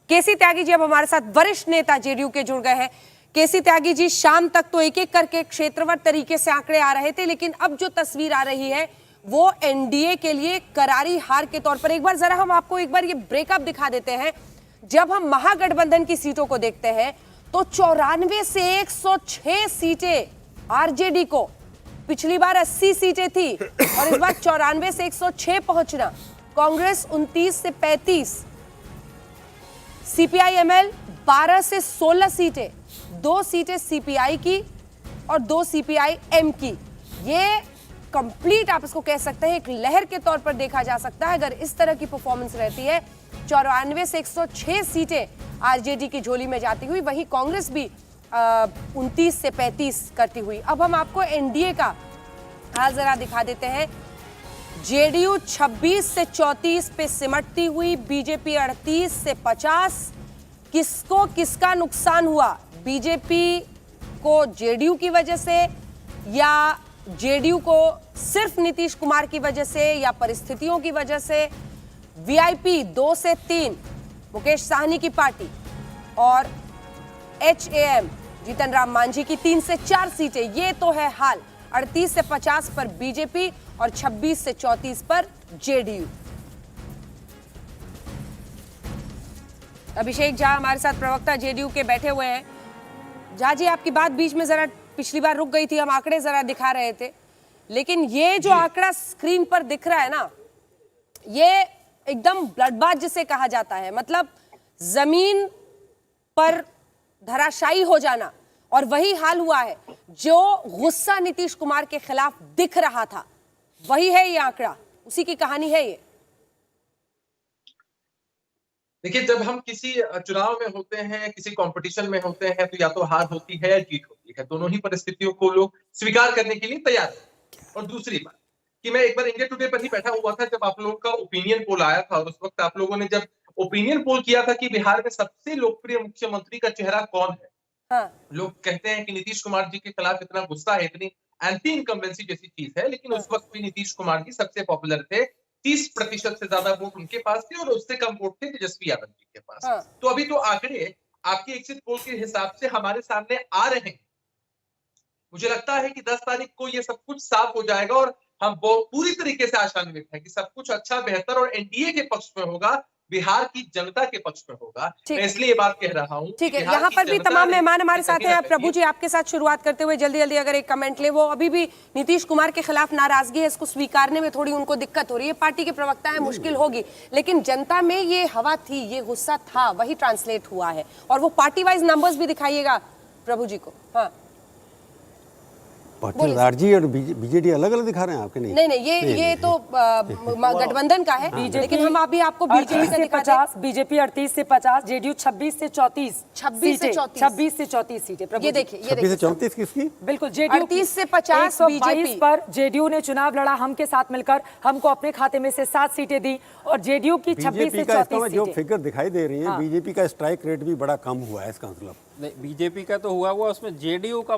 केसी त्यागी जी अब हमारे साथ वरिष्ठ नेता जेडीयू के जुड़ गए हैं। केसी त्यागी जी, शाम तक तो एक एक करके क्षेत्रवार तरीके से आंकड़े आ रहे थे, लेकिन अब जो तस्वीर आ रही है वो एनडीए के लिए करारी हार के तौर पर। एक बार जरा हम आपको एक बार ये ब्रेकअप दिखा देते हैं। जब हम महागठबंधन की सीटों को देखते हैं तो 94 से 106 सीटें आरजेडी को, पिछली बार 80 सीटें थी और इस बार 94 से 106 पहुंचना। कांग्रेस 29 से 35, सीपीआई-एमएल 12 से 16 सीटें, 2 सीटें सीपीआई की और 2 सीपीआई-एम की। ये कंप्लीट आप इसको कह सकते हैं एक लहर के तौर पर देखा जा सकता है अगर इस तरह की परफॉर्मेंस रहती है। 94 से 106 सीटें आरजेडी की झोली में जाती हुई, वहीं कांग्रेस भी 29 से 35 करती हुई। अब हम आपको एनडीए का हाल जरा दिखा देते हैं। जेडीयू 26 से 34 पे सिमटती हुई, बीजेपी 38 से 50। किसको किसका नुकसान हुआ? बीजेपी को जेडीयू की वजह से, या जेडीयू को सिर्फ नीतीश कुमार की वजह से, या परिस्थितियों की वजह से? वीआईपी 2 से 3 मुकेश साहनी की पार्टी और एचएएम जीतन राम मांझी की 3 से 4 सीटें। ये तो है हाल। 38 से 50 पर बीजेपी और 26 से 34 पर जेडीयू। अभिषेक झा हमारे साथ प्रवक्ता जेडीयू के बैठे हुए हैं। झा जी, आपकी बात बीच में जरा पिछली बार रुक गई थी, हम आंकड़े जरा दिखा रहे थे, लेकिन ये जो आंकड़ा स्क्रीन पर दिख रहा है ना, ये एकदम ब्लडबाथ जिसे कहा जाता है, मतलब जमीन पर धराशायी हो जाना। और वही हाल हुआ है। जो गुस्सा नीतीश कुमार के खिलाफ दिख रहा था वही है ये आंकड़ा, उसी की कहानी है ये। देखिए, जब हम किसी चुनाव में होते हैं, किसी कंपटीशन में होते हैं, तो या तो हार होती है या जीत होती है। दोनों ही परिस्थितियों को लोग स्वीकार करने के लिए तैयार हैं। और दूसरी बात कि मैं एक बार इंडिया टुडे पर ही बैठा हुआ था जब आप लोगों का ओपिनियन पोल आया था, और उस वक्त आप लोगों ने जब ओपिनियन पोल किया था कि बिहार में सबसे लोकप्रिय मुख्यमंत्री का चेहरा कौन है, हाँ। लोग कहते हैं कि नीतीश कुमार जी के खिलाफ इतना गुस्सा है, इतनी एंटी इनकम्बेंसी जैसी चीज है, लेकिन उस वक्त भी नीतीश कुमार जी सबसे पॉपुलर थे। 30% से ज्यादा वोट उनके पास थे और उससे कम वोट थे तेजस्वी यादव जी के पास। हाँ। तो अभी तो आंकड़े आपके एग्जिट पोल के हिसाब से हमारे सामने आ रहे हैं। मुझे लगता है कि 10 तारीख को ये सब कुछ साफ हो जाएगा और हम पूरी तरीके से आशान्वित हैं कि सब कुछ अच्छा, बेहतर और एनडीए के पक्ष में होगा, बिहार की जनता के पक्ष में होगा। मैं इसलिए ये बात कह रहा हूं। ठीक है, यहाँ पर भी तमाम मेहमान हमारे साथ हैं। प्रभु जी, आपके साथ शुरुआत करते हुए जल्दी जल्दी अगर एक कमेंट ले। वो अभी भी नीतीश कुमार के खिलाफ नाराजगी है, इसको स्वीकारने में थोड़ी उनको दिक्कत हो रही है। पार्टी के प्रवक्ता है, मुश्किल होगी, लेकिन जनता में ये हवा थी, ये गुस्सा था, वही ट्रांसलेट हुआ है। और वो पार्टी वाइज नंबर्स भी दिखाइएगा प्रभु जी को। हाँ, पाटीदार जी और बीजेडी अलग अलग दिखा रहे हैं आपके? नहीं, ये तो गठबंधन का है, लेकिन हम अभी आपको बीजेपी का दिखा दें। बीजेपी 38 से 50, जेडीयू 26 से 34, 26 से 34 सीटें। प्रभु ये देखिए, 26 से 34 किसकी? बिल्कुल, जेडीयू 38 से 50 122 पर जेडीयू ने चुनाव लड़ा। हम के साथ मिलकर हमको अपने खाते में से 7 सीटें दी और जेडीयू की 26 से 34 जो फिगर दिखाई दे रही है, बीजेपी का स्ट्राइक रेट भी बड़ा कम हुआ है, इसका मतलब। नहीं, बीजेपी का तो हुआ, उसमें जेडीयू का